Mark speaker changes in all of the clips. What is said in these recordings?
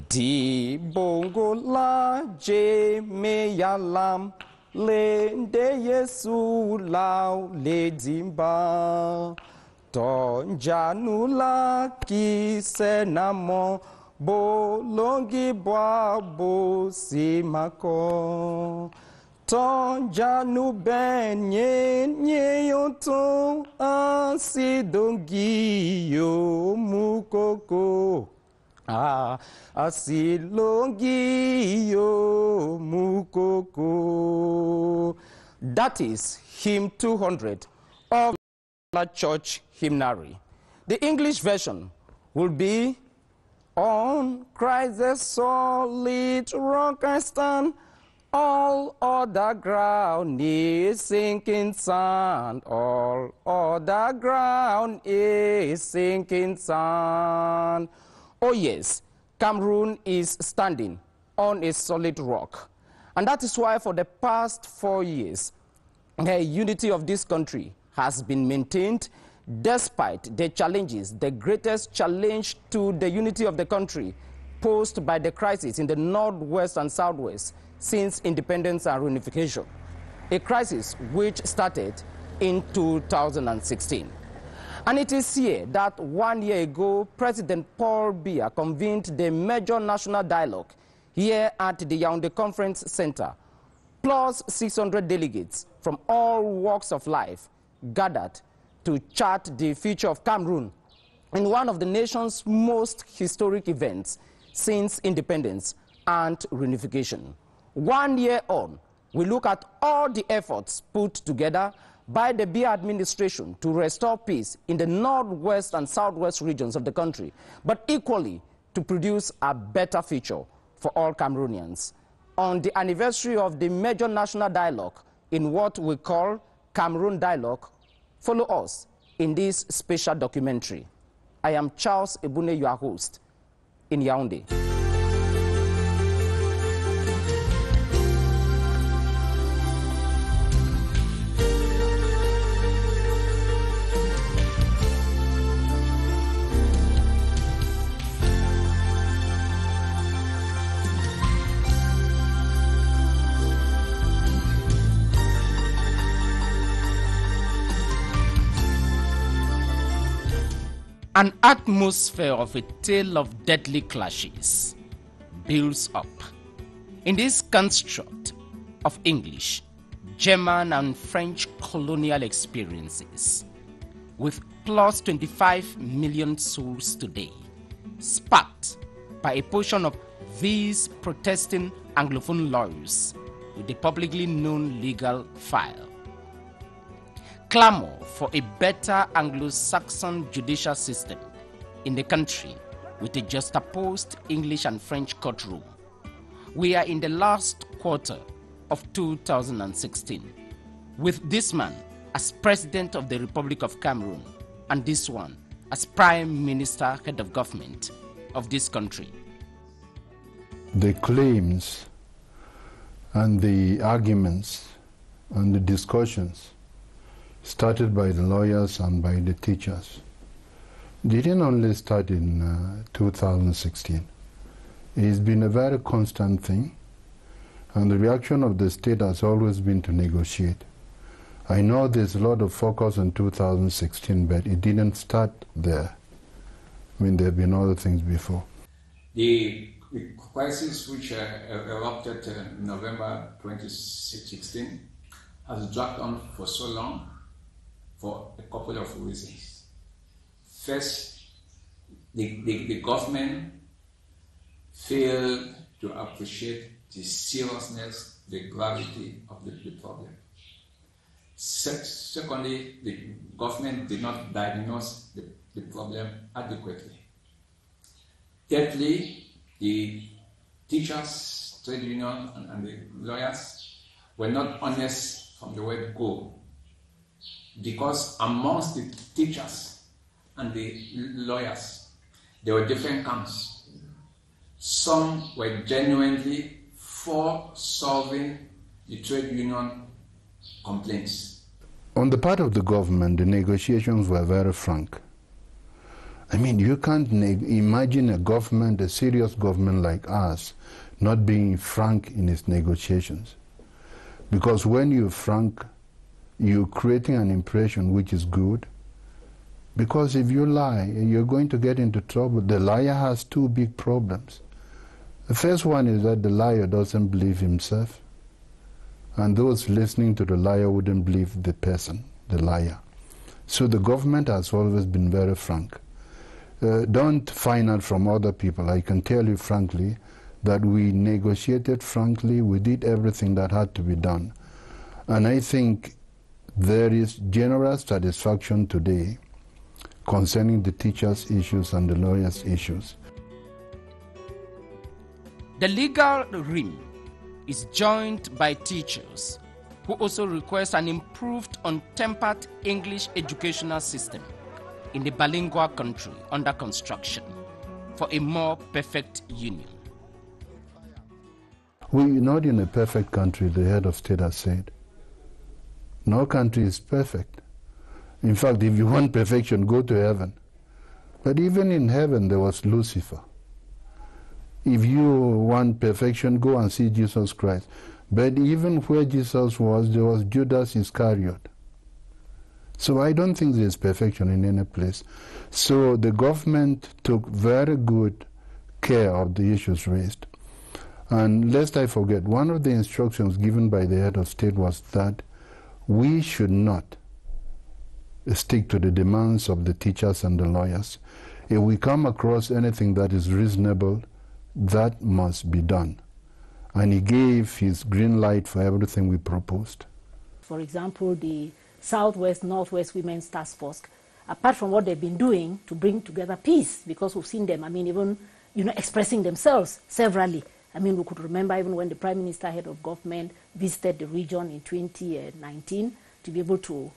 Speaker 1: Di bongo la je me yalam le de Yesu lao le dimba tonjanula ki senamo bo longi boa bo simako tonjanu ben nye yonton asidongi yo mukoko asilongi yo mukoko. That is hymn 200 of the church hymnary. The English version will be, on Christ the solid rock I stand, all other ground is sinking sand, all other ground is sinking sand. Oh yes, Cameroon is standing on a solid rock. And that is why for the past 4 years, the unity of this country has been maintained despite the challenges, the greatest challenge to the unity of the country posed by the crisis in the northwest and southwest since independence and reunification. A crisis which started in 2016. And it is here that 1 year ago, President Paul Biya convened the major national dialogue here at the Yaoundé Conference Center, plus 600 delegates from all walks of life gathered to chart the future of Cameroon in one of the nation's most historic events since independence and reunification. 1 year on, we look at all the efforts put together by the Biya administration to restore peace in the northwest and southwest regions of the country, but equally to produce a better future for all Cameroonians. On the anniversary of the major national dialogue in what we call Cameroon Dialogue, follow us in this special documentary. I am Charles EBUNE, your host in Yaoundé. An atmosphere of a tale of deadly clashes builds up in this construct of English, German and French colonial experiences, with plus 25 million souls today, sparked by a portion of these protesting Anglophone lawyers with the publicly known legal file. Clamor for a better Anglo-Saxon judicial system in the country with a juxtaposed English and French courtroom. We are in the last quarter of 2016, with this man as President of the Republic of Cameroon and this one as Prime Minister, head of government of this country.
Speaker 2: The claims and the arguments and the discussions started by the lawyers and by the teachers didn't only start in 2016. It's been a very constant thing, and the reaction of the state has always been to negotiate. I know there's a lot of focus on 2016, but it didn't start there. I mean, there have been other things before.
Speaker 3: The crisis which erupted in November 2016 has dragged on for so long for a couple of reasons. First, the government failed to appreciate the seriousness, the gravity of the problem. Secondly, the government did not diagnose the problem adequately. Thirdly, the teachers, trade union, and the lawyers were not honest from the word go, because amongst the teachers and the lawyers, there were different camps. Some were genuinely for solving the trade union complaints.
Speaker 2: On the part of the government, the negotiations were very frank. I mean, you can't imagine a government, a serious government like us, not being frank in its negotiations. Because when you're frank, you're creating an impression which is good. Because if you lie, you're going to get into trouble. The liar has two big problems. The first one is that the liar doesn't believe himself. And those listening to the liar wouldn't believe the person, the liar. So the government has always been very frank. Don't find out from other people. I can tell you frankly that we negotiated frankly. We did everything that had to be done. And I think there is general satisfaction today concerning the teachers' issues and the lawyers' issues.
Speaker 1: The legal realm is joined by teachers who also request an improved, untempered English educational system in the bilingual country under construction for a more perfect union.
Speaker 2: We're not in a perfect country, the head of state has said. No country is perfect. In fact, if you want perfection, go to heaven. But even in heaven, there was Lucifer. If you want perfection, go and see Jesus Christ. But even where Jesus was, there was Judas Iscariot. So I don't think there's perfection in any place. So the government took very good care of the issues raised. And lest I forget, one of the instructions given by the head of state was that we should not stick to the demands of the teachers and the lawyers. If we come across anything that is reasonable, that must be done. And he gave his green light for everything we proposed.
Speaker 4: For example, the Southwest, Northwest Women's Task Force, apart from what they've been doing to bring together peace, because we've seen them, I mean, even, expressing themselves severally. I mean, we could remember even when the Prime Minister, head of government, visited the region in 2019 to be able to,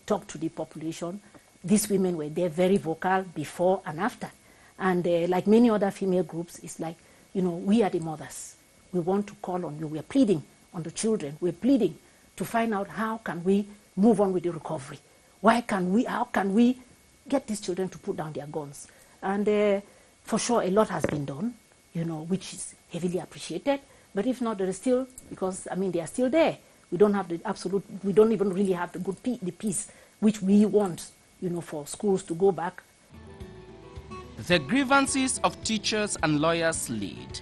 Speaker 4: talk to the population. These women were there very vocal before and after. And like many other female groups, it's like, we are the mothers. We want to call on you. We're pleading on the children. We're pleading to find out how can we move on with the recovery. How can we get these children to put down their guns? And for sure, a lot has been done, which is heavily appreciated. But if not, there is still, because, they are still there. We don't have we don't even really have the peace which we want, for schools to go back.
Speaker 1: The grievances of teachers and lawyers lead.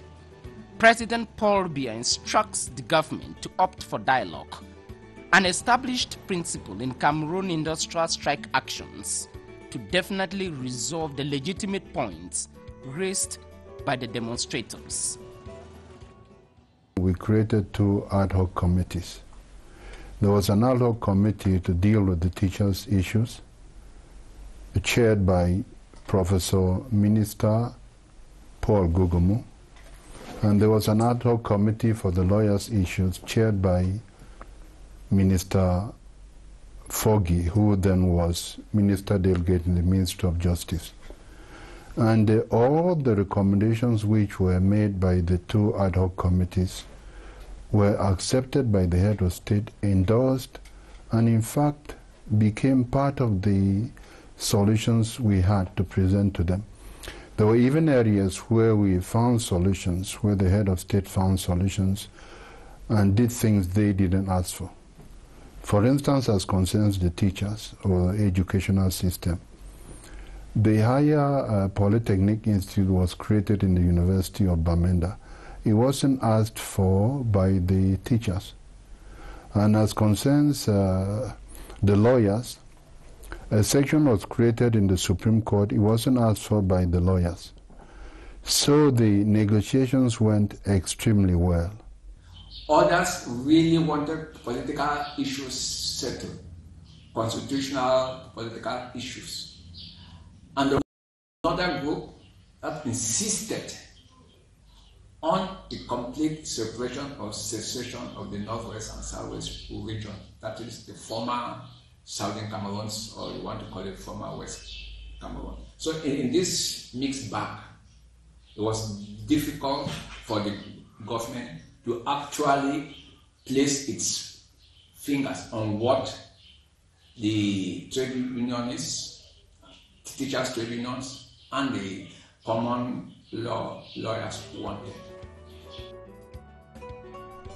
Speaker 1: President Paul Biya instructs the government to opt for dialogue, an established principle in Cameroon industrial strike actions, to definitely resolve the legitimate points raised by the demonstrators.
Speaker 2: We created 2 ad hoc committees. There was an ad hoc committee to deal with the teachers' issues, chaired by Professor Minister Paul Gugumu, and there was an ad hoc committee for the lawyers' issues, chaired by Minister Foggy, who then was Minister Delegate in the Ministry of Justice. And all the recommendations which were made by the 2 ad hoc committees were accepted by the head of state, endorsed, and in fact became part of the solutions we had to present to them. There were even areas where we found solutions, where the head of state found solutions and did things they didn't ask for. For instance, as concerns the teachers or the educational system, the higher Polytechnic Institute was created in the University of Bamenda. It wasn't asked for by the teachers. And as concerns the lawyers, a section was created in the Supreme Court. It wasn't asked for by the lawyers. So the negotiations went extremely well.
Speaker 3: Others really wanted political issues settled, constitutional political issues. And another group that insisted on the complete separation or secession of the Northwest and Southwest region, that is the former Southern Cameroon, or you want to call it former West Cameroon. So in this mixed bag, it was difficult for the government to actually place its fingers on what the trade unionists teachers' trade unions and the common law lawyers wanted.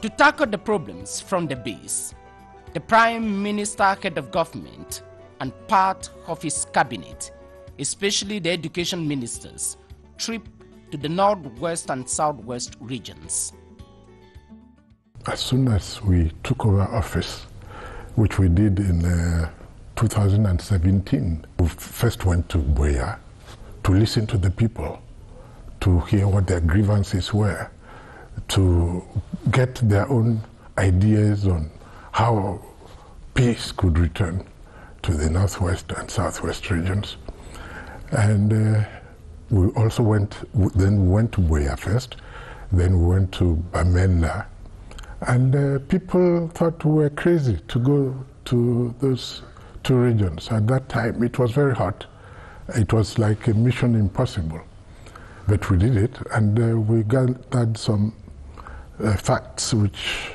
Speaker 1: To tackle the problems from the base, the Prime Minister, head of government, and part of his cabinet, especially the education ministers, trip to the northwest and southwest regions.
Speaker 5: As soon as we took over office, which we did in 2017, we first went to Buea to listen to the people, to hear what their grievances were, to get their own ideas on how peace could return to the northwest and southwest regions. And we also went to Buea first, then we went to Bamenda, and people thought we were crazy to go to those two regions. At that time, it was very hot. It was like a mission impossible. But we did it, and we gathered some facts which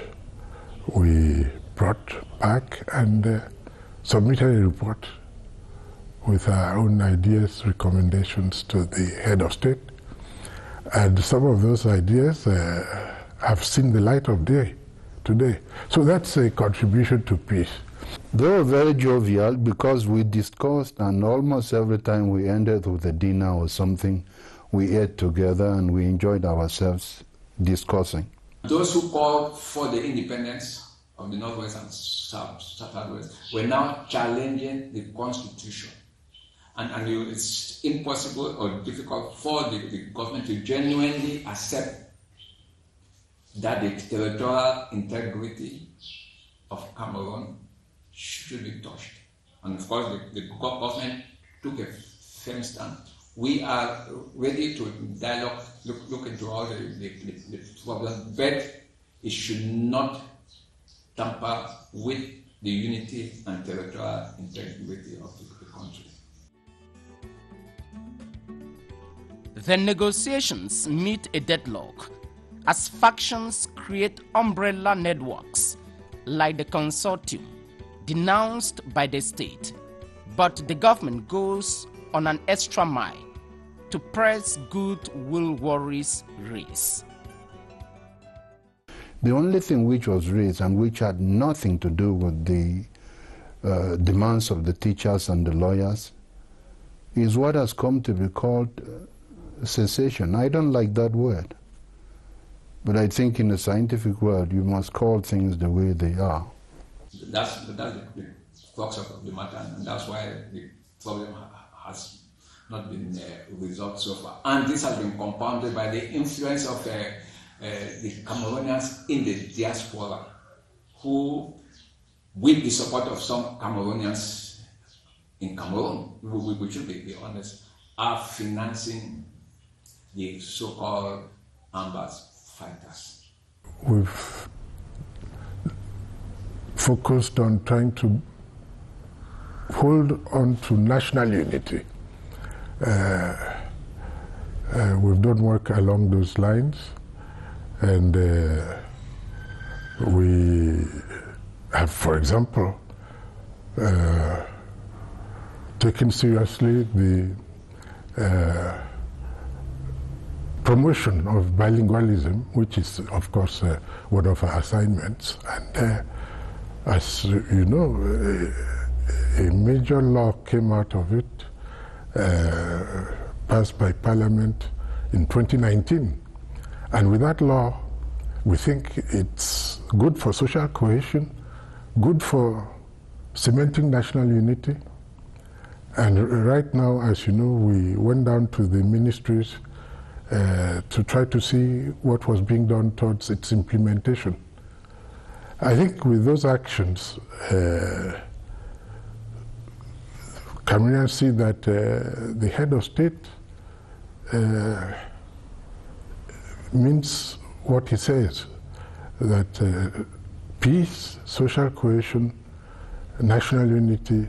Speaker 5: we brought back and submitted a report with our own ideas, recommendations to the head of state. And some of those ideas have seen the light of day today. So that's a contribution to peace.
Speaker 2: They were very jovial because we discussed, and almost every time we ended with a dinner or something, we ate together and we enjoyed ourselves discussing.
Speaker 3: Those who called for the independence of the Northwest and Southwest were now challenging the Constitution. And it's impossible or difficult for the government to genuinely accept that the territorial integrity of Cameroon should be touched. And of course, the government took a firm stand. We are ready to dialogue, look into all the problems, but it should not tamper with the unity and territorial integrity of the country.
Speaker 1: The negotiations meet a deadlock as factions create umbrella networks like the consortium denounced by the state, but the government goes on an extra mile to press goodwill worries raised.
Speaker 2: The only thing which was raised and which had nothing to do with the demands of the teachers and the lawyers is what has come to be called cessation. I don't like that word, but I think in the scientific world you must call things the way they are.
Speaker 3: That's the crux of the matter, and that's why the problem has not been resolved so far. And this has been compounded by the influence of the Cameroonians in the diaspora, who, with the support of some Cameroonians in Cameroon, we should be honest, are financing the so-called Ambas fighters.
Speaker 5: We've focused on trying to hold on to national unity. We've done work along those lines, and we have, for example, taken seriously the promotion of bilingualism, which is, of course, one of our assignments. And as you know, a major law came out of it, passed by Parliament in 2019. And with that law, we think it's good for social cohesion, good for cementing national unity. And right now, as you know, we went down to the ministries to try to see what was being done towards its implementation. I think with those actions, Cameroonians see that the head of state means what he says, that peace, social cohesion, national unity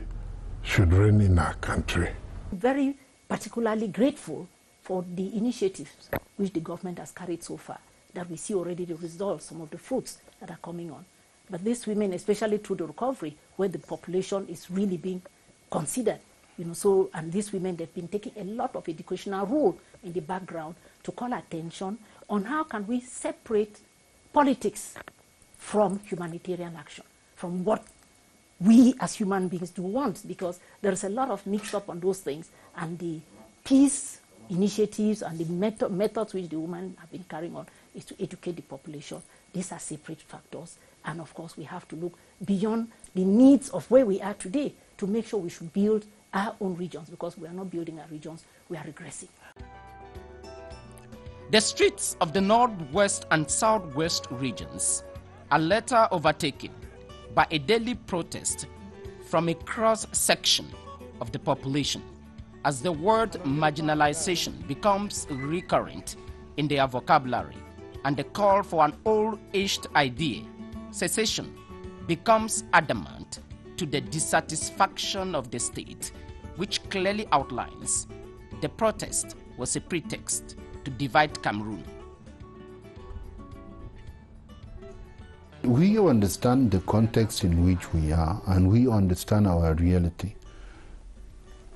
Speaker 5: should reign in our country.
Speaker 4: Very particularly grateful for the initiatives which the government has carried so far, that we see already the results, some of the fruits that are coming on. But these women, especially through the recovery, where the population is really being considered So, and these women, they've been taking a lot of educational role in the background to call attention on how can we separate politics from humanitarian action, from what we as human beings do want, because there is a lot of mix-up on those things, and the peace initiatives and the methods which the women have been carrying on is to educate the population. These are separate factors, and of course we have to look beyond the needs of where we are today to make sure we should build our own regions, because we are not building our regions, we are regressing.
Speaker 1: The streets of the northwest and southwest regions are later overtaken by a daily protest from a cross-section of the population, as the word marginalization becomes recurrent in their vocabulary, and the call for an old-aged idea, secession, becomes adamant to the dissatisfaction of the state, which clearly outlines the protest was a pretext to divide Cameroon.
Speaker 2: We understand the context in which we are, and we understand our reality.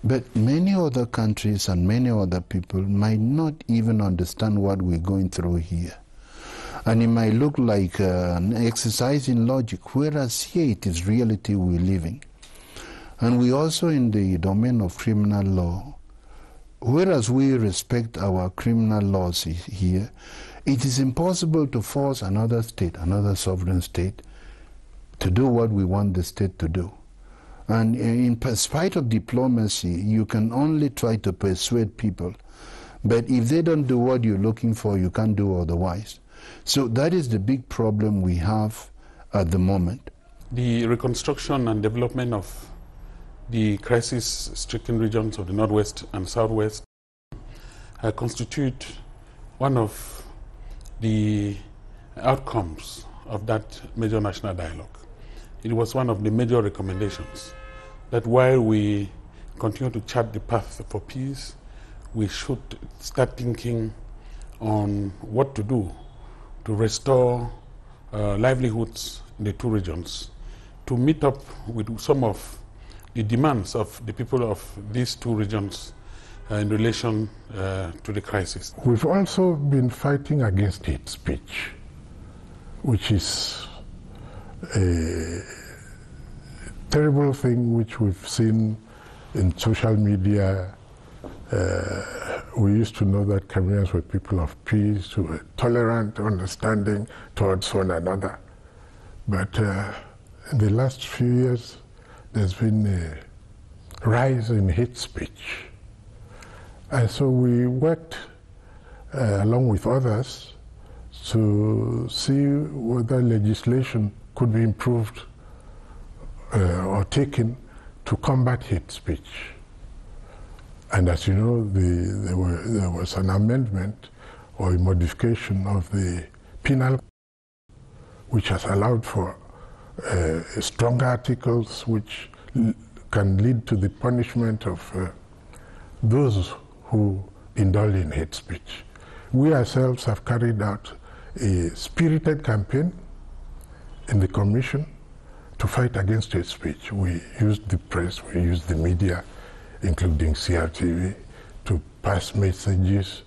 Speaker 2: But many other countries and many other people might not even understand what we're going through here. And it might look like an exercise in logic, whereas here it is reality we're living. And we also in the domain of criminal law, whereas we respect our criminal laws here, it is impossible to force another state, another sovereign state, to do what we want the state to do. And in spite of diplomacy, you can only try to persuade people. But if they don't do what you're looking for, you can't do otherwise. So that is the big problem we have at the moment.
Speaker 6: The reconstruction and development of the crisis-stricken regions of the Northwest and Southwest constitute one of the outcomes of that major national dialogue. It was one of the major recommendations that while we continue to chart the path for peace, we should start thinking on what to do to restore livelihoods in the two regions, to meet up with some of the demands of the people of these two regions in relation to the crisis.
Speaker 5: We've also been fighting against hate speech, which is a terrible thing which we've seen in social media. We used to know that Cameroonians were people of peace, who were tolerant, understanding towards one another. But in the last few years, there's been a rise in hate speech. And so we worked along with others to see whether legislation could be improved or taken to combat hate speech. And as you know, there was an amendment or a modification of the penal code, which has allowed for stronger articles which can lead to the punishment of those who indulge in hate speech. We ourselves have carried out a spirited campaign in the Commission to fight against hate speech. We used the press, we used the media, including CRTV, to pass messages,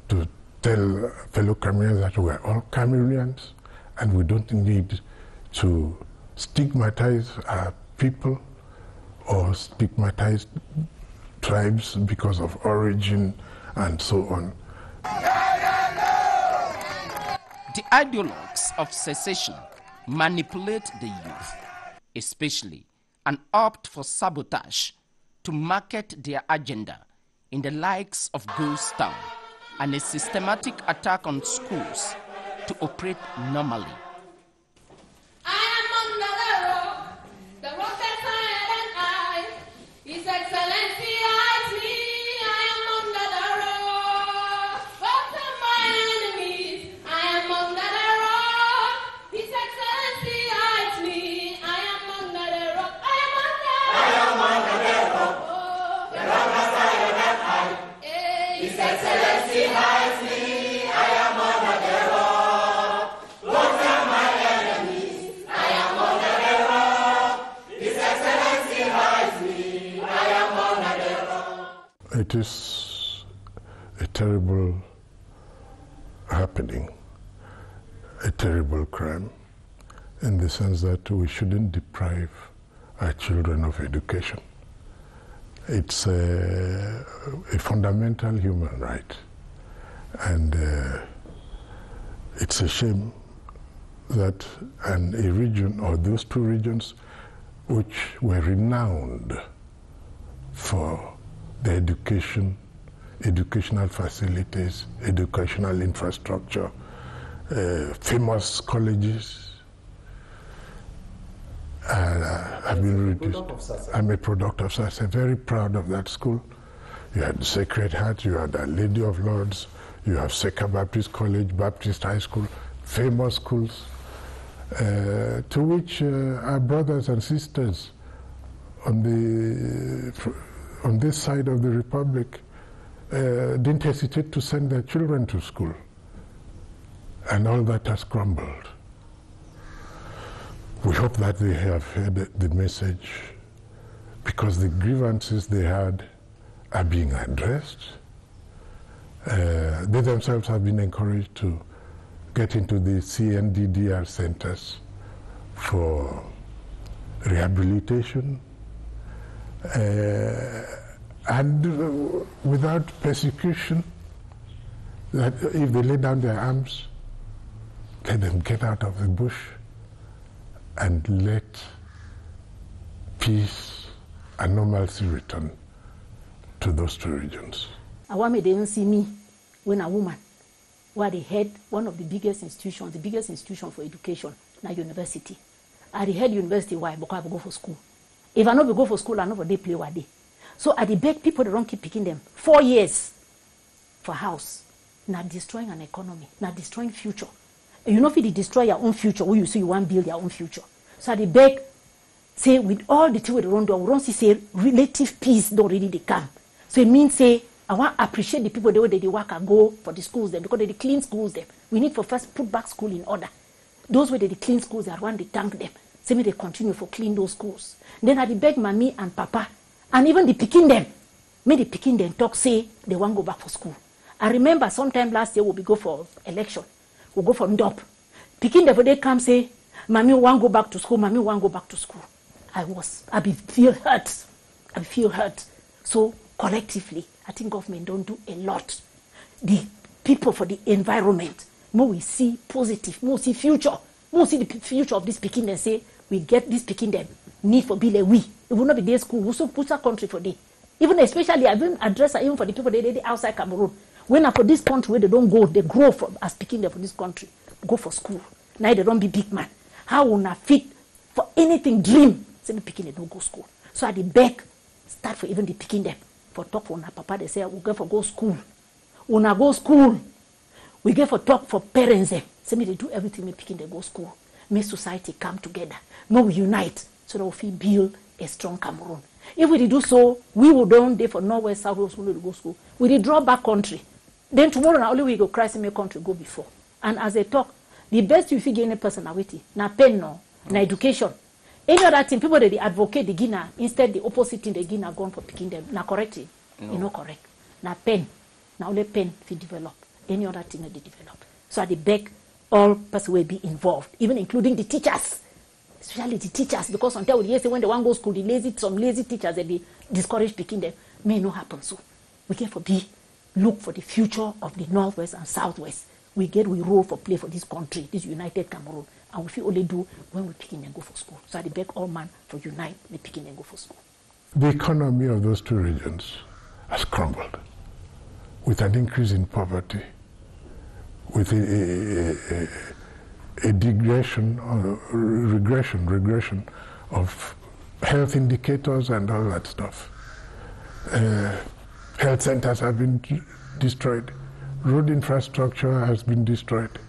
Speaker 5: to tell fellow Cameroonians that we are all Cameroonians and we don't need to stigmatize our people or stigmatize tribes because of origin and so on.
Speaker 1: The ideologues of secession manipulate the youth, especially, and opt for sabotage to market their agenda in the likes of Ghost Town and a systematic attack on schools to operate normally.
Speaker 7: Excellency hides me, I am under the rock.
Speaker 5: It is a terrible happening, a terrible crime, in the sense that we shouldn't deprive our children of education. It's a fundamental human right, and it's a shame that a region, or those two regions, which were renowned for their educational facilities, educational infrastructure, famous colleges, have been reduced. I'm a product of success. I'm very proud of that school. You had the Sacred Heart, you had Our Lady of Lords, you have Seka Baptist College, Baptist High School, famous schools, to which our brothers and sisters on this side of the Republic didn't hesitate to send their children to school. And all that has crumbled. We hope that they have heard the message, because the grievances they had are being addressed. They themselves have been encouraged to get into the CNDDR centers for rehabilitation, and without persecution, that if they lay down their arms, let them get out of the bush and let peace and normalcy return to those two regions.
Speaker 4: Awame didn't see me when a woman, where they had one of the biggest institution for education, na university. At the head university, why? Because I go for school. If I not go for school, I know they play what day. So at the beg people, they don't keep picking them. 4 years for house, not destroying an economy, not destroying future. You know, if you destroy your own future, when you say you want to build your own future. So at the beg, say with all the things around the world, we don't see say relative peace don't really they come. So it means say I want to appreciate the people the way they work and go for the schools them, because they clean schools them. We need to first put back school in order. Those way they clean schools, I want to thank them. Say me they continue for clean those schools. Then I beg mommy and papa, and even the picking them, may the picking them talk say they want to go back for school. I remember sometime last year we go for election. We go for NDOP. Picking them, they come say, mommy want to go back to school, mommy want to go back to school. I feel hurt. I feel hurt. So collectively, I think government don't do a lot. The people for the environment, more we see positive, more see future, more see the future of this picking and say, we get this picking them, need for be like we. It will not be their school, we also put our country for day. Even especially, I've been addressed even for the people they outside Cameroon. When for this country where they don't go, they grow from as picking them for this country, go for school. Now they don't be big man. How will not fit for anything dream? Say the picking they don't go school. So at the back, start for even the picking them. For talk for papa, they say we go for go school. We not go school. We get for talk for parents them. Say me they do everything me picking they go school. Make society come together. May we unite so that we build a strong Cameroon. If we do so, we will don't there for Norwest, Southwest, we will go school. We did draw back country. Then tomorrow now only we go crisis make country go before. And as they talk, the best you figure any personality, na pen no, na education. Any other thing, people that they advocate the Guinea, instead the opposite thing the Guinea gone for picking them. Na correct it? No. You know correct. Na pen. Na only pen to develop. Any other thing that they develop. So at the back, all person will be involved, even including the teachers. Especially the teachers, because until we say when they want to go to school, some lazy teachers that they discourage picking them may not happen. So we can look for the future of the Northwest and Southwest. We role for play for this country, this united Cameroon, and we only do when we picking and go for school. So I beg all man for unite, we picking and go for school.
Speaker 5: The economy of those two regions has crumbled with an increase in poverty, with a regression of health indicators and all that stuff. Health centers have been destroyed. Road infrastructure has been destroyed.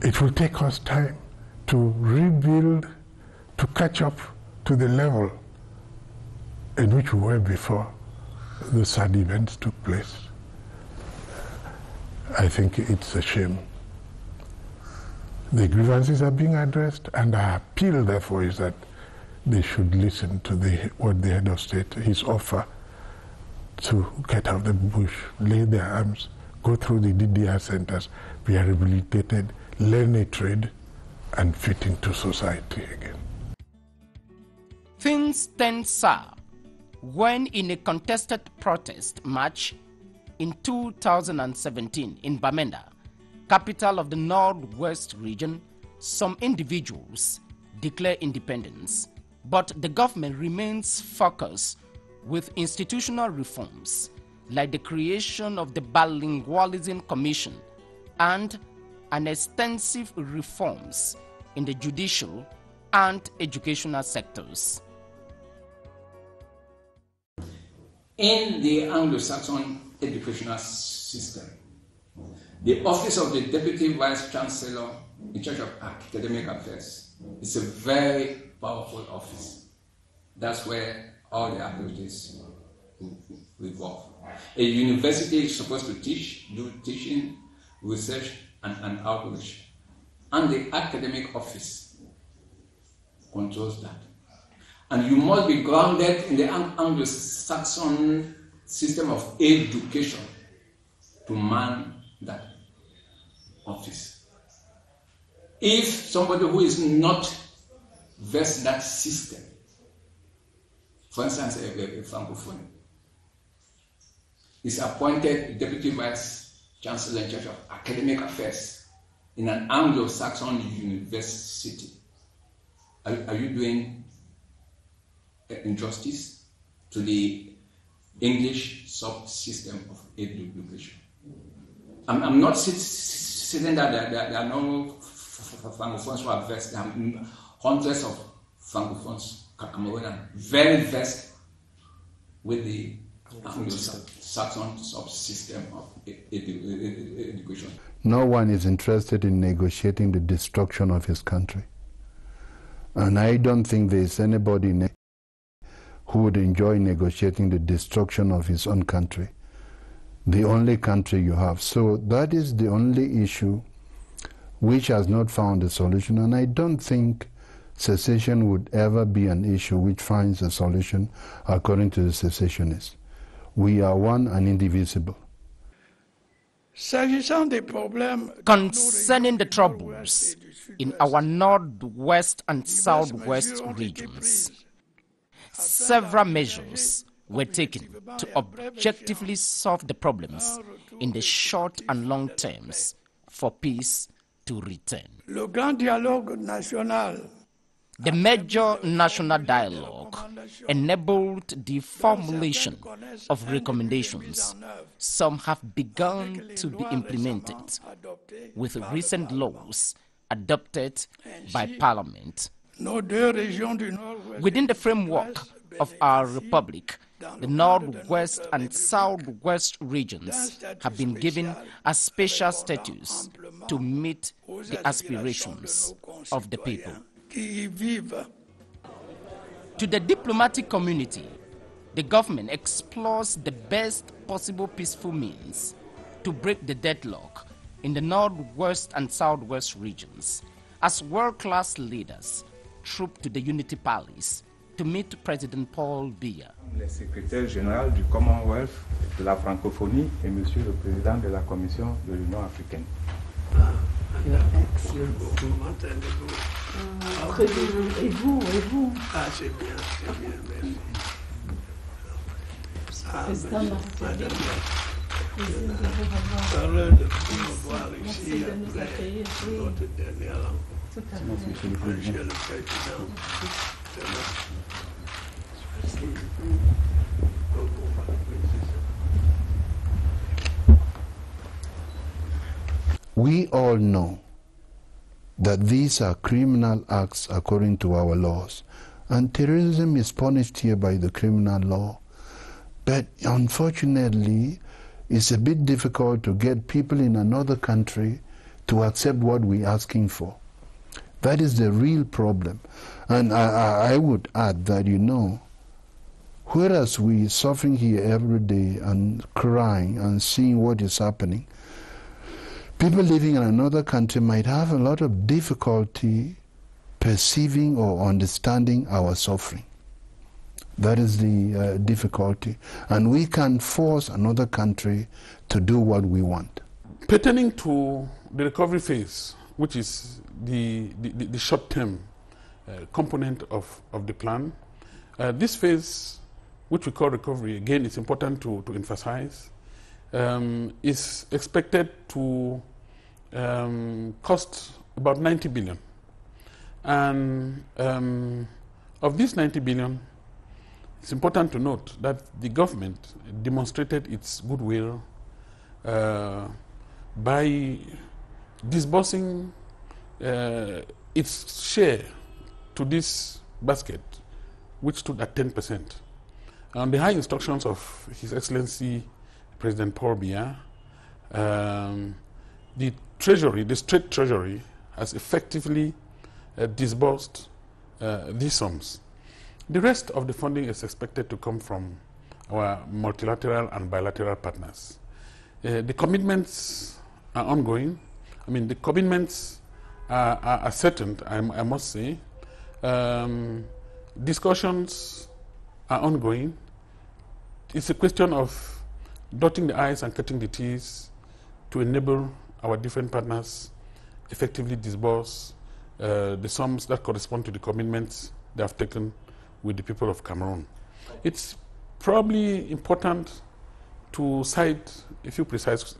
Speaker 5: It will take us time to rebuild, to catch up to the level in which we were before the sad events took place. I think it's a shame. The grievances are being addressed, and our appeal, therefore, is that they should listen to what the head of state, his offer to get out of the bush, lay their arms, go through the DDR centers, be rehabilitated, learn a trade, and fit into society again.
Speaker 1: Things turned sour when, in a contested protest march in 2017 in Bamenda, capital of the Northwest region, some individuals declare independence, but the government remains focused with institutional reforms like the creation of the Bilingualism Commission and an extensive reforms in the judicial and educational sectors.
Speaker 3: In the Anglo-Saxon educational system, the office of the Deputy Vice Chancellor in charge of academic affairs is a very powerful office. That's where all the activities revolve. A university is supposed to teach, do teaching, research, and outreach. And the academic office controls that. And you must be grounded in the Anglo-Saxon system of education to man that office. If somebody who is not versed in that system, for instance, a Francophone, is appointed Deputy Vice Chancellor in charge of academic affairs in an Anglo-Saxon university, are you doing injustice to the English subsystem of education? I'm not saying that there are no Francophones who are versed. There are hundreds of Francophones, CAMEROON, very versed with the Anglo-Saxon subsystem of education.
Speaker 2: No one is interested in negotiating the destruction of his country. And I don't think there is anybody who would enjoy negotiating the destruction of his own country, the only country you have. So that is the only issue which has not found a solution, and I don't think secession would ever be an issue which finds a solution according to the secessionists. We are one and indivisible.
Speaker 1: Concerning the troubles in our northwest and southwest regions, several measures were taken to objectively solve the problems in the short and long terms for peace to return. The major national dialogue enabled the formulation of recommendations. Some have begun to be implemented, with recent laws adopted by Parliament. Within the framework of our republic, the Northwest and Southwest regions have been given a special status to meet the aspirations of the people. To the diplomatic community, the government explores the best possible peaceful means to break the deadlock in the Northwest and Southwest regions, as world-class leaders troop to the Unity Palace to meet President Paul Biya.
Speaker 7: Le secrétaire général du Commonwealth de la francophonie et Monsieur le Président de la Commission de l'Union africaine.
Speaker 8: Très bien. Et vous? Ah, c'est bien, merci.
Speaker 4: Président,
Speaker 8: Madame,
Speaker 4: heureux
Speaker 8: de vous voir ici après votre dernière
Speaker 7: Monsieur le Président.
Speaker 2: We all know that these are criminal acts according to our laws, and terrorism is punished here by the criminal law. But unfortunately, it's a bit difficult to get people in another country to accept what we're asking for. That is the real problem. And I would add that, you know, whereas we're suffering here every day and crying and seeing what is happening, people living in another country might have a lot of difficulty perceiving or understanding our suffering. That is the difficulty. And we can force another country to do what we want.
Speaker 6: Pertaining to the recovery phase, which is the short-term component of the plan, this phase, which we call recovery, again, it's important to emphasize, is expected to cost about 90 billion. And of this 90 billion, it's important to note that the government demonstrated its goodwill by disbursing its share to this basket, which stood at 10%. On the high instructions of His Excellency President Paul Biya, the Treasury, the State Treasury, has effectively disbursed these sums. The rest of the funding is expected to come from our multilateral and bilateral partners. The commitments are ongoing. I mean, the commitments are certain, I must say. Discussions are ongoing. It's a question of dotting the I's and cutting the T's to enable our different partners effectively disburse the sums that correspond to the commitments they have taken with the people of Cameroon. It's probably important to cite a few precise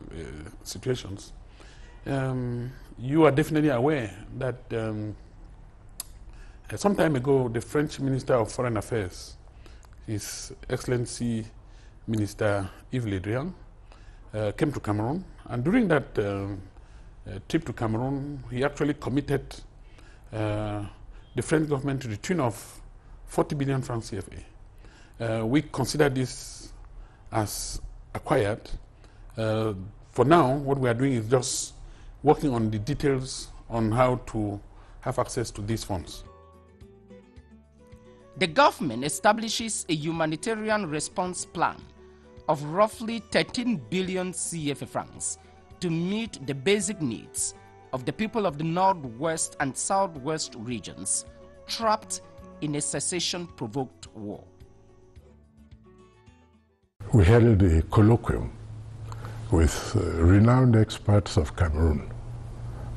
Speaker 6: situations. You are definitely aware that some time ago, the French Minister of Foreign Affairs, His Excellency Minister Yves Le Drian, came to Cameroon, and during that trip to Cameroon, he actually committed the French government to the tune of 40 billion francs CFA. We consider this as acquired. For now, what we are doing is just working on the details on how to have access to these funds.
Speaker 1: The government establishes a humanitarian response plan of roughly 13 billion CFA francs to meet the basic needs of the people of the Northwest and Southwest regions trapped in a secession-provoked war.
Speaker 5: We held a colloquium with renowned experts of Cameroon,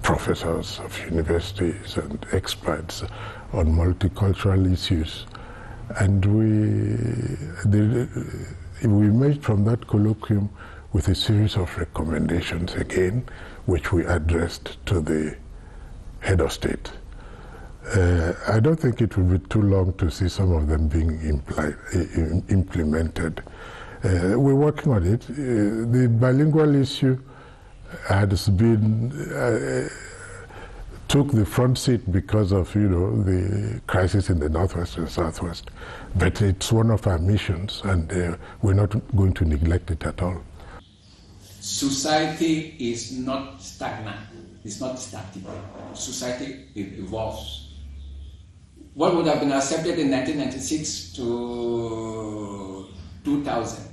Speaker 5: professors of universities and experts on multicultural issues. And we emerged from that colloquium with a series of recommendations again, which we addressed to the head of state. I don't think it will be too long to see some of them being implemented. We're working on it. The bilingual issue has been took the front seat because of the crisis in the Northwest and Southwest, but it's one of our missions, and we're not going to neglect it at all.
Speaker 3: Society is not stagnant. It's not static. Society evolves. What would have been accepted in 1996 to 2000?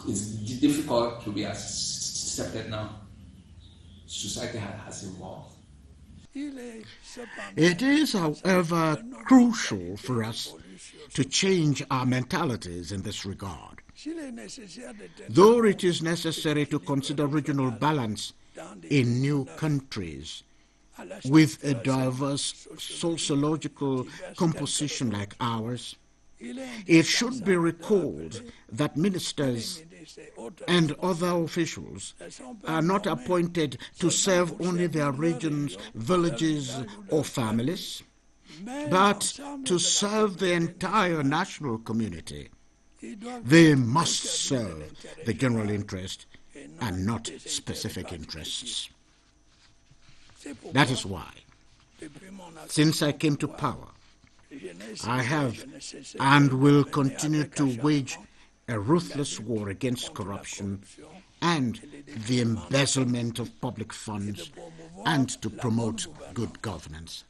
Speaker 3: It's difficult to be accepted now. Society has evolved.
Speaker 9: It is, however, crucial for us to change our mentalities in this regard. Though it is necessary to consider regional balance in new countries with a diverse sociological composition like ours, it should be recalled that ministers and other officials are not appointed to serve only their regions, villages, or families, but to serve the entire national community. They must serve the general interest and not specific interests. That is why, since I came to power, I have and will continue to wage a ruthless war against corruption and the embezzlement of public funds, and to promote good governance.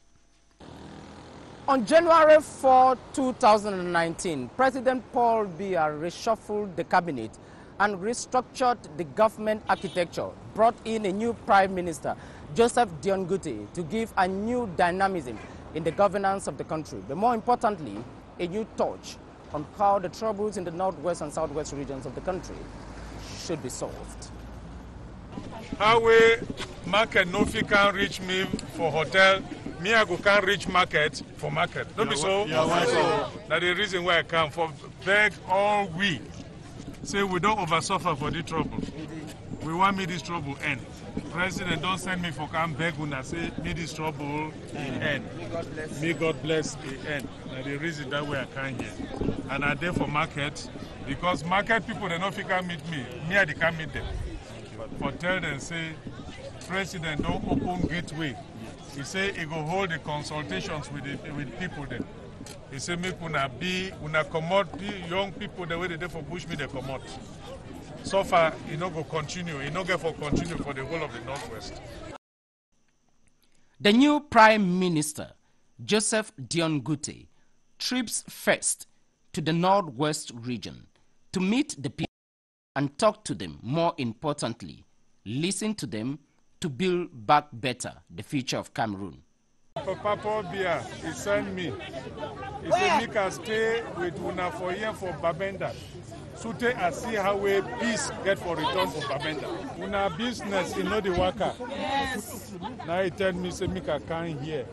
Speaker 1: On January 4, 2019, President Paul Biya reshuffled the cabinet and restructured the government architecture, brought in a new Prime Minister, Joseph Dion Guti, to give a new dynamism in the governance of the country, but more importantly, a new touch on how the troubles in the northwest and southwest regions of the country should be solved.
Speaker 10: Highway market no fit can reach me for hotel, me I go can't reach market for market. Don't be so. That's the reason why I come for beg all we. Say we don't oversuffer for the trouble. We want me this trouble end. President don't send me for come beg una say me this trouble end. May God bless the end. That's the reason that way I come here. And I there for market because market people they not fit can meet me. Me I can't meet them. But tell them say President don't open gateway. He say he go hold the consultations with people there. He say make una come out young people the way they there for bush me they come out. So far, he no go continue. He no get for continue for the whole of the Northwest.
Speaker 1: The new Prime Minister, Joseph Dion Gute, trips first to the Northwest region to meet the people and talk to them. More importantly, listen to them to build back better the future of Cameroon.
Speaker 10: Papa Bia, he sent me. He said, "Make us stay with una for here for Babenda. Sute I see how we peace get for return for Babenda. Una business, you know the worker." Yes. Now he tell me, say, "Make I come here.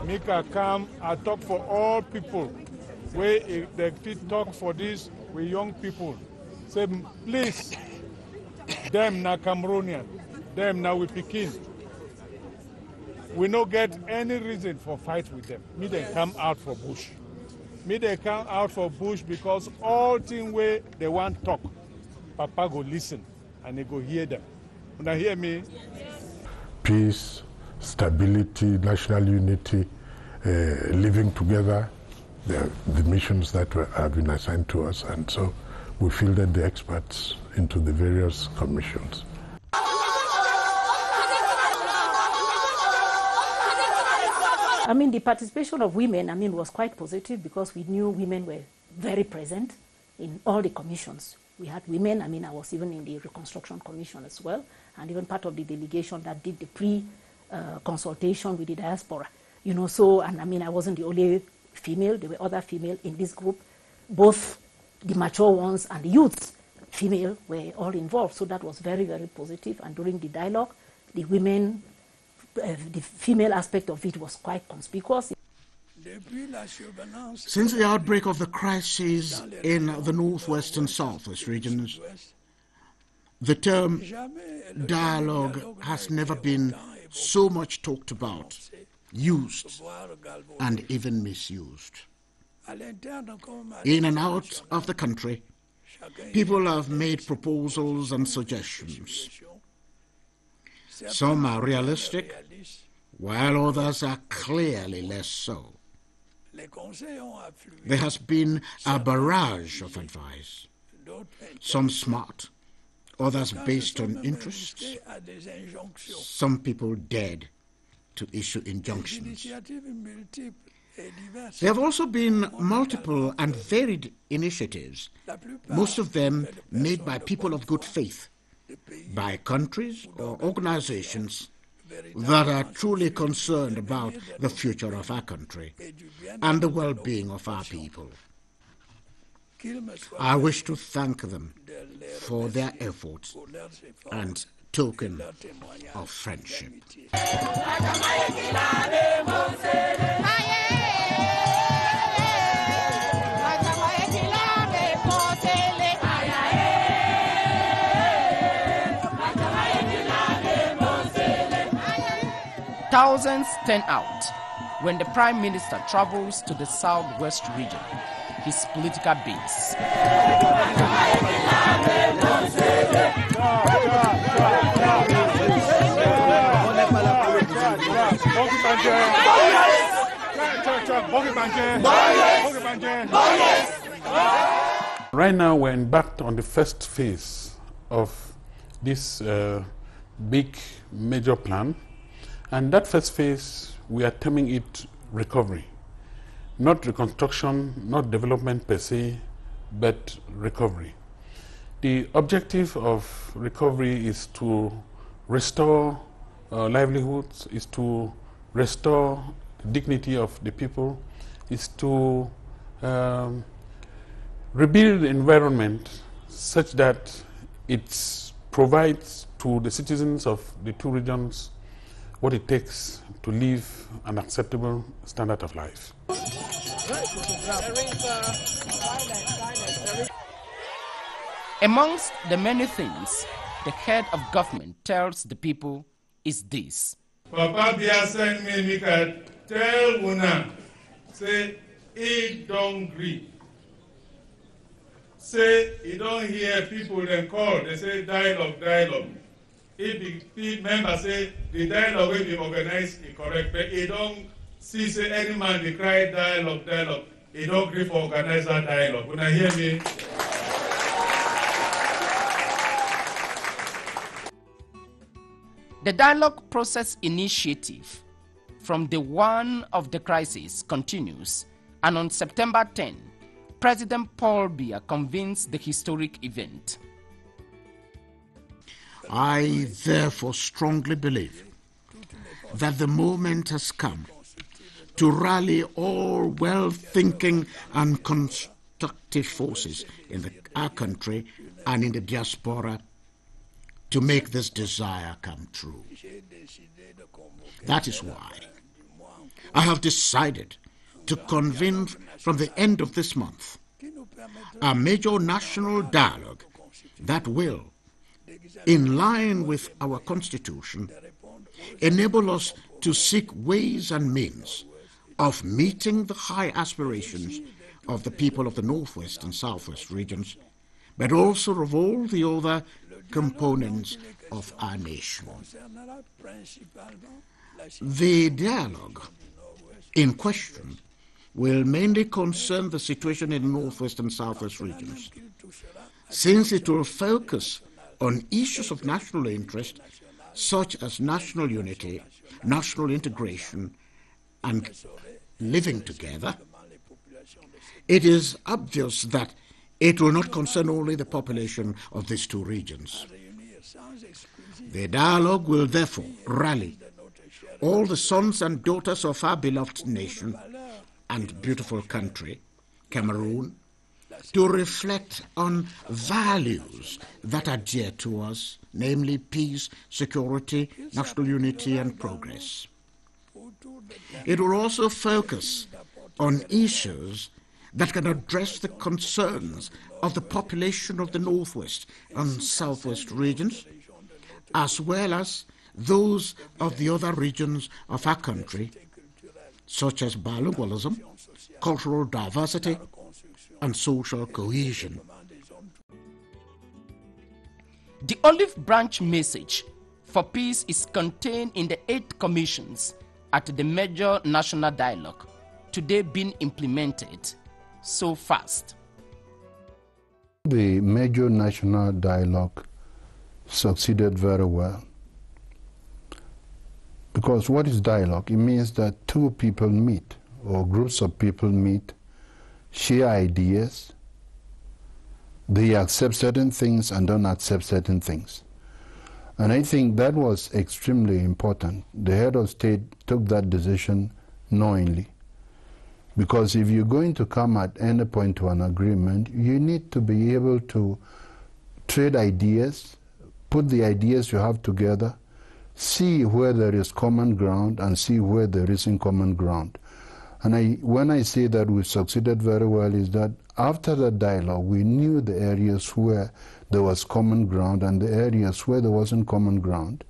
Speaker 10: Make I come. I talk for all people. Where they fit talk for this with young people. Say, please, them na Cameroonian, them now we Pekin. We no get any reason for fight with them. Me they come out for bush. Me they come out for bush because all thing where they want talk, Papa go listen and they go hear them. When I hear me,
Speaker 5: peace, stability, national unity, living together, the missions that have been assigned to us, and so we fielded the experts into the various commissions.
Speaker 4: I mean, the participation of women, was quite positive because we knew women were very present in all the commissions. We had women, I was even in the Reconstruction Commission as well, and even part of the delegation that did the pre-consultation with the diaspora. I wasn't the only female, there were other female in this group. Both the mature ones and the youths, female, were all involved. So that was very, very positive. And during the dialogue, the women, the female aspect of it was quite conspicuous.
Speaker 9: Since the outbreak of the crisis in the northwest and southwest regions, the term dialogue has never been so much talked about, used, and even misused. In and out of the country, people have made proposals and suggestions. Some are realistic, while others are clearly less so. There has been a barrage of advice, some smart, others based on interests, some people dared to issue injunctions. There have also been multiple and varied initiatives, most of them made by people of good faith, by countries or organizations that are truly concerned about the future of our country and the well-being of our people. I wish to thank them for their efforts and token of friendship.
Speaker 1: Thousands turn out when the Prime Minister travels to the Southwest region, his political base.
Speaker 6: Right now we're embarked on the first phase of this big major plan. And that first phase, we are terming it recovery. Not reconstruction, not development per se, but recovery. The objective of recovery is to restore livelihoods, is to restore dignity of the people is to rebuild the environment such that it provides to the citizens of the two regions what it takes to live an acceptable standard of life.
Speaker 1: Amongst the many things the head of government tells the people is this.
Speaker 10: Papa Bia send me, Mika, tell Una, say, he don't agree. Say, he don't hear people then call, they say dialogue, dialogue. If the members say the dialogue will be organized, is correct, but he don't see, say, any man they cry dialogue, dialogue. He don't agree for organize that dialogue. When I hear me,
Speaker 1: The dialogue process initiative from the one of the crisis continues, and on September 10, President Paul Biya convenes the historic event.
Speaker 9: I therefore strongly believe that the moment has come to rally all well-thinking and constructive forces in our country and in the diaspora to make this desire come true. That is why I have decided to convene from the end of this month a major national dialogue that will, in line with our Constitution, enable us to seek ways and means of meeting the high aspirations of the people of the Northwest and Southwest regions, but also of all the other components of our nation. The dialogue in question will mainly concern the situation in the Northwest and Southwest regions, since it will focus on issues of national interest such as national unity, national integration, and living together. It is obvious that it will not concern only the population of these two regions. The dialogue will therefore rally all the sons and daughters of our beloved nation and beautiful country, Cameroon, to reflect on values that are dear to us, namely peace, security, national unity, and progress. It will also focus on issues that can address the concerns of the population of the Northwest and Southwest regions, as well as those of the other regions of our country, such as bilingualism, cultural diversity, and social cohesion.
Speaker 1: The olive branch message for peace is contained in the 8 commissions at the major national dialogue, today being implemented so fast.
Speaker 2: The major national dialogue succeeded very well. Because what is dialogue? It means that two people meet, or groups of people meet, share ideas, they accept certain things and don't accept certain things. And I think that was extremely important. The head of state took that decision knowingly. Because if you're going to come at any point to an agreement, you need to be able to trade ideas, put the ideas you have together, see where there is common ground and see where there isn't common ground. And when I say that we succeeded very well is that after the dialogue, we knew the areas where there was common ground and the areas where there wasn't common ground.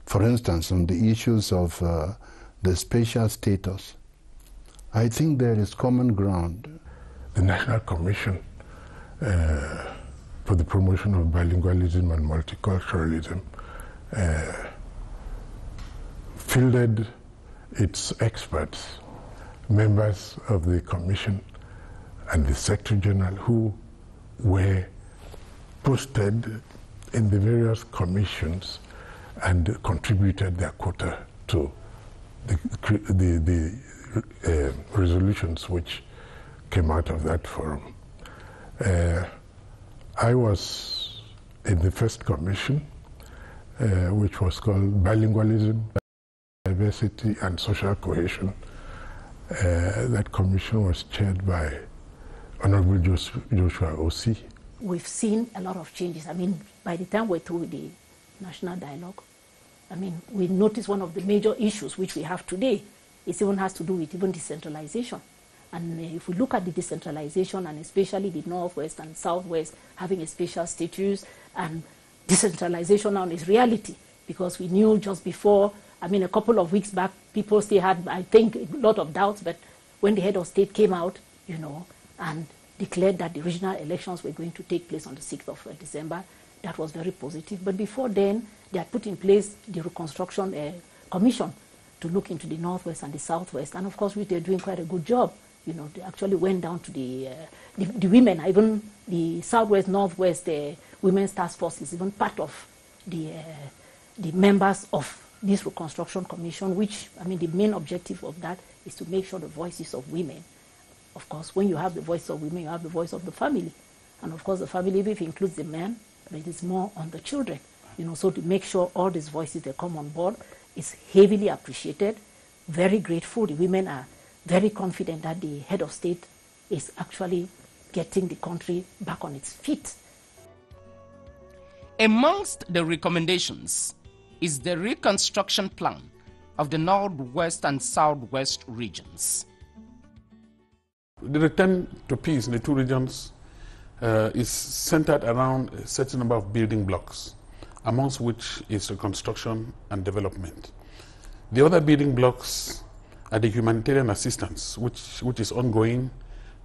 Speaker 2: For instance, on the issues of the spatial status, I think there is common ground.
Speaker 5: The National Commission for the Promotion of Bilingualism and Multiculturalism fielded its experts, members of the Commission and the Secretary General, who were posted in the various commissions and contributed their quota to the resolutions which came out of that forum. I was in the first commission, which was called Bilingualism, Diversity and Social Cohesion, That commission was chaired by Honorable Joshua O.C.
Speaker 4: We've seen a lot of changes. I mean, by the time we're through with the national dialogue, I mean, we noticed one of the major issues which we have today. It even has to do with even decentralization. And if we look at the decentralization, and especially the Northwest and Southwest having a special status, and decentralization now is reality, because we knew just before, I mean, a couple of weeks back, people still had, I think, a lot of doubts, but when the head of state came out, you know, and declared that the regional elections were going to take place on the 6th of December, that was very positive. But before then, they had put in place the Reconstruction Commission to look into the Northwest and the Southwest. And of course, they're doing quite a good job. You know, they actually went down to the women, even the Southwest, Northwest Women's Task Force is even part of the members of this Reconstruction Commission, which, I mean, the main objective of that is to make sure the voices of women, of course, when you have the voice of women, you have the voice of the family. And of course, the family, if it includes the men, it is more on the children. You know, so to make sure all these voices, they come on board, is heavily appreciated, very grateful. The women are very confident that the head of state is actually getting the country back on its feet.
Speaker 1: Amongst the recommendations is the reconstruction plan of the Northwest and Southwest regions.
Speaker 6: The return to peace in the two regions is centered around a certain number of building blocks, amongst which is reconstruction and development. The other building blocks are the humanitarian assistance, which is ongoing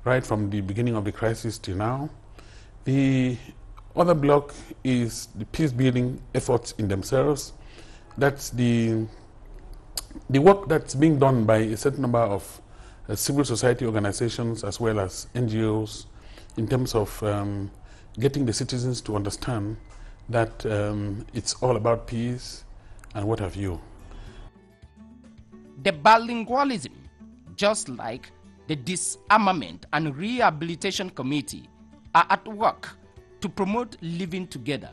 Speaker 6: right from the beginning of the crisis till now. The other block is the peace-building efforts in themselves. That's the work that's being done by a certain number of civil society organizations as well as NGOs in terms of getting the citizens to understand that it's all about peace and what have you.
Speaker 1: The bilingualism, just like the Disarmament and Rehabilitation Committee, are at work to promote living together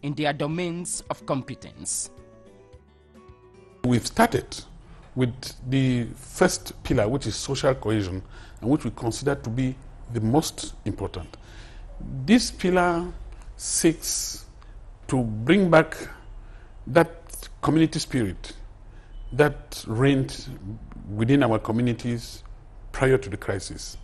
Speaker 1: in their domains of competence.
Speaker 6: We've started with the first pillar, which is social cohesion, and which we consider to be the most important. This pillar seeks to bring back that community spirit that reigned within our communities prior to the crisis.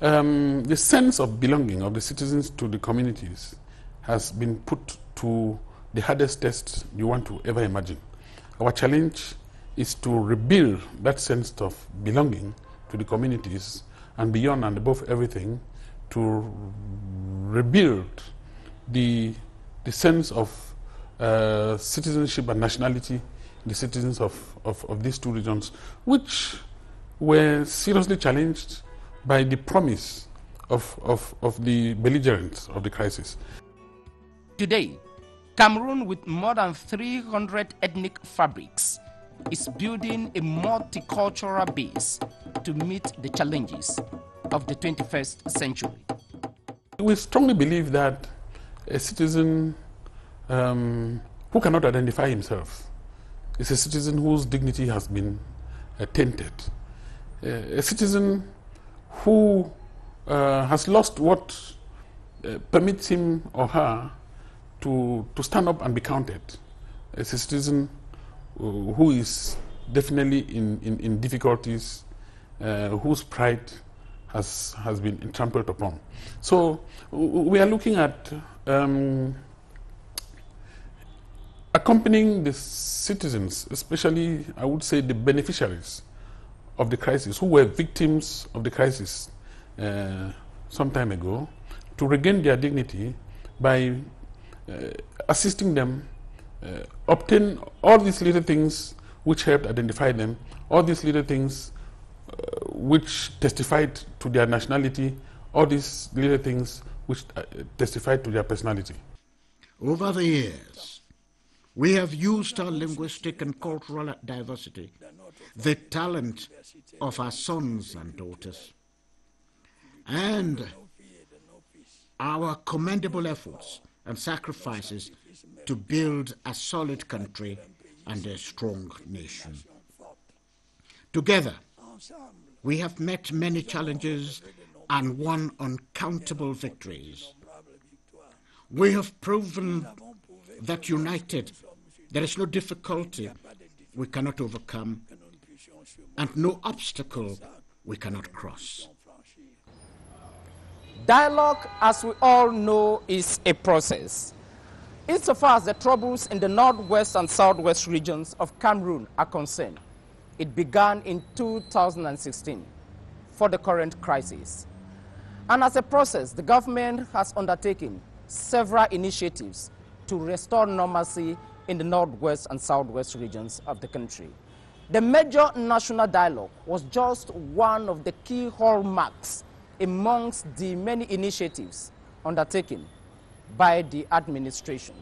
Speaker 6: The sense of belonging of the citizens to the communities has been put to the hardest test you want to ever imagine. Our challenge is to rebuild that sense of belonging to the communities, and beyond and above everything, to rebuild the sense of citizenship and nationality in the citizens of these two regions, which were seriously challenged by the promise of the belligerents of the crisis.
Speaker 1: Today, Cameroon, with more than 300 ethnic fabrics, is building a multicultural base to meet the challenges of the 21st century.
Speaker 6: We strongly believe that a citizen who cannot identify himself is a citizen whose dignity has been tainted. A citizen who has lost what permits him or her to stand up and be counted. As a citizen who is definitely in difficulties, whose pride has been trampled upon. So we are looking at accompanying the citizens, especially I would say the beneficiaries of the crisis, who were victims of the crisis some time ago, to regain their dignity by assisting them obtain all these little things which helped identify them, all these little things which testified to their nationality, all these little things which testified to their personality.
Speaker 9: Over the years, we have used our linguistic and cultural diversity, the talent of our sons and daughters, and our commendable efforts and sacrifices to build a solid country and a strong nation. Together, We have met many challenges and won uncountable victories. We have proven that united, there is no difficulty we cannot overcome and no obstacle we cannot cross.
Speaker 1: Dialogue, as we all know, is a process. Insofar as the troubles in the northwest and southwest regions of Cameroon are concerned, it began in 2016 for the current crisis. And as a process, the government has undertaken several initiatives to restore normalcy in the northwest and southwest regions of the country. The major national dialogue was just one of the key hallmarks amongst the many initiatives undertaken by the administration.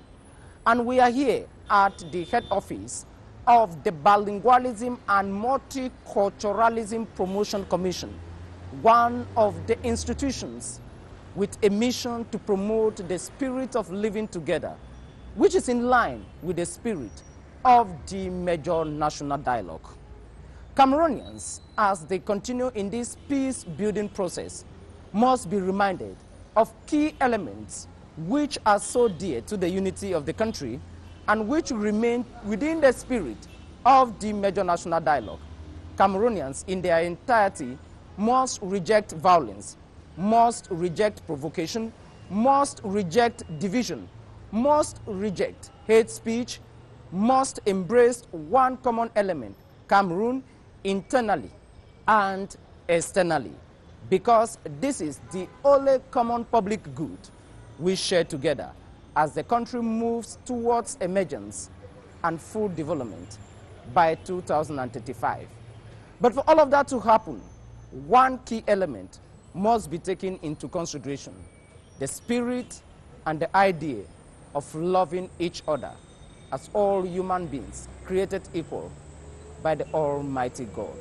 Speaker 1: And we are here at the head office of the Bilingualism and Multiculturalism Promotion Commission, one of the institutions with a mission to promote the spirit of living together, which is in line with the spirit of the major national dialogue. Cameroonians, as they continue in this peace-building process, must be reminded of key elements which are so dear to the unity of the country and which remain within the spirit of the major national dialogue. Cameroonians in their entirety must reject violence, must reject provocation, must reject division, must reject hate speech, must embrace one common element, Cameroon, internally and externally, because this is the only common public good we share together as the country moves towards emergence and full development by 2035. But for all of that to happen, one key element must be taken into consideration: the spirit and the idea of loving each other as all human beings created equal by the Almighty God.